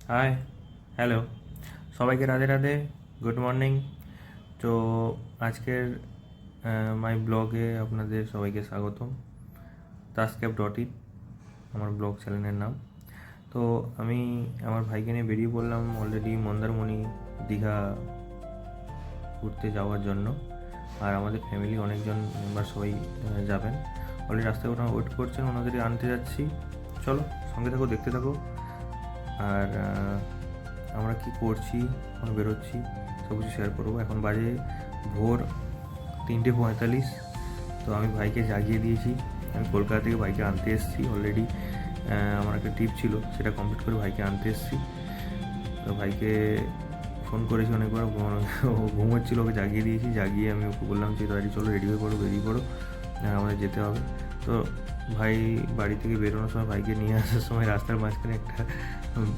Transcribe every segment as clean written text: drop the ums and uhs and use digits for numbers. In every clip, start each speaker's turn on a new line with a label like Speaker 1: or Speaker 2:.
Speaker 1: High, hello, সবাইকে Radhe Radhe, good morning. তো আজকের মাই ব্লগে আপনাদের সবাইকে স্বাগতম। তাস্ক্যাপ.in আমার ব্লগ চ্যানেলের নাম। তো আমি আমার ভাইকে নিয়ে বেরিয়ে পড়লাম অলরেডি মন্দারমণি, দীঘা ঘুরতে যাওয়ার জন্য। আর আমাদের ফ্যামিলি অনেকজন মেম্বার সবাই যাবেন। অলরেডি রাস্তায় ওনারা ওয়েট করছেন, ওনাদেরই আনতে যাচ্ছি। চলো সঙ্গে থাকো, দেখতে থাকো। আর আমরা কি করছি, এখন বেরোচ্ছি, সব কিছু শেয়ার করবো। এখন বাজে ভোর 3:45। তো আমি ভাইকে জাগিয়ে দিয়েছি। আমি কলকাতা থেকে ভাইকে আনতে এসেছি অলরেডি। আমার একটা ট্রিপ ছিল, সেটা কমপ্লিট করে ভাইকে আনতে এসেছি। তো ভাইকে ফোন করেছি অনেকবার, ও ঘুমোচ্ছিল, ওকে জাগিয়ে দিয়েছি। জাগিয়ে আমি ওকে বললাম যে দাঁড়িয়ে চলো, রেডি হয়ে পড়ো, বেরিয়ে পড়ো, আমাদের যেতে হবে। তো ভাই বাড়ি থেকে বেরোনোর সময়, ভাইকে নিয়ে আসার সময় রাস্তার মাঝখানে একটা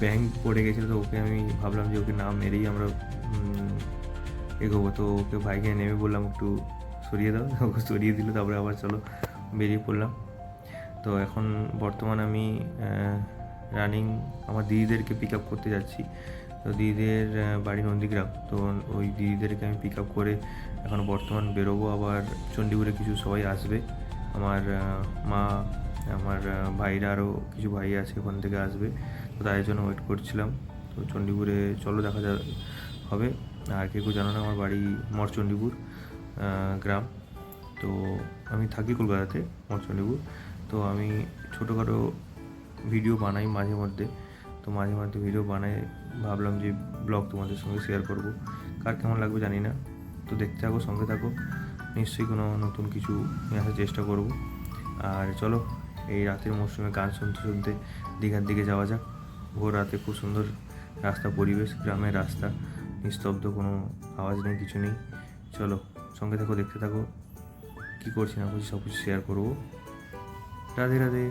Speaker 1: ব্যাঙ পড়ে গেছিলো। তো ওকে আমি ভাবলাম যে ওকে না মেরেই আমরা এগোবো। তো ওকে ভাইকে নেমে বললাম একটু সরিয়ে দাও, ওকে সরিয়ে দিল। তারপরে আবার চলো বেরিয়ে পড়লাম। তো এখন বর্তমান আমি রানিং আমার দিদিদেরকে পিক আপ করতে যাচ্ছি। তো দিদিদের বাড়ি নন্দীগ্রাম। তো ওই দিদিদেরকে আমি পিক আপ করে এখন বর্তমান বেরোবো। আবার চণ্ডীপুরে কিছু সবাই আসবে, আমার মা, আমার ভাইরা, আরও কিছু ভাই আছে ওখান থেকে আসবে। তো তাদের জন্য ওয়েট করছিলাম। তো চণ্ডীপুরে চলো, দেখা হবে। আর কেউ জানো না, আমার বাড়ি মরচণ্ডীপুর গ্রাম। তো আমি থাকি কলকাতাতে, মরচণ্ডীপুর। তো আমি ছোটোখাটো ভিডিও বানাই মাঝে মধ্যে। তো মাঝে মধ্যে ভিডিও বানাই, ভাবলাম যে ব্লগ তোমাদের সঙ্গে শেয়ার করব। কার কেমন লাগবে জানি না। তো দেখতে থাকো, সঙ্গে থাকো, নিশ্চয়ই কোনো নতুন কিছু নিয়ে আসার চেষ্টা করব। আর চলো, এই রাতের মরশুমে গান শুনতে শুনতে দীঘার দিকে যাওয়া যাক। ভোর রাতে খুব সুন্দর রাস্তা, পরিবেশ, গ্রামের রাস্তা, নিস্তব্ধ, কোনো আওয়াজ নেই, কিছু নেই। চলো সঙ্গে থাকো, দেখতে থাকো, কী করছি না করছি সব কিছু শেয়ার করবো। রাধে রাধে।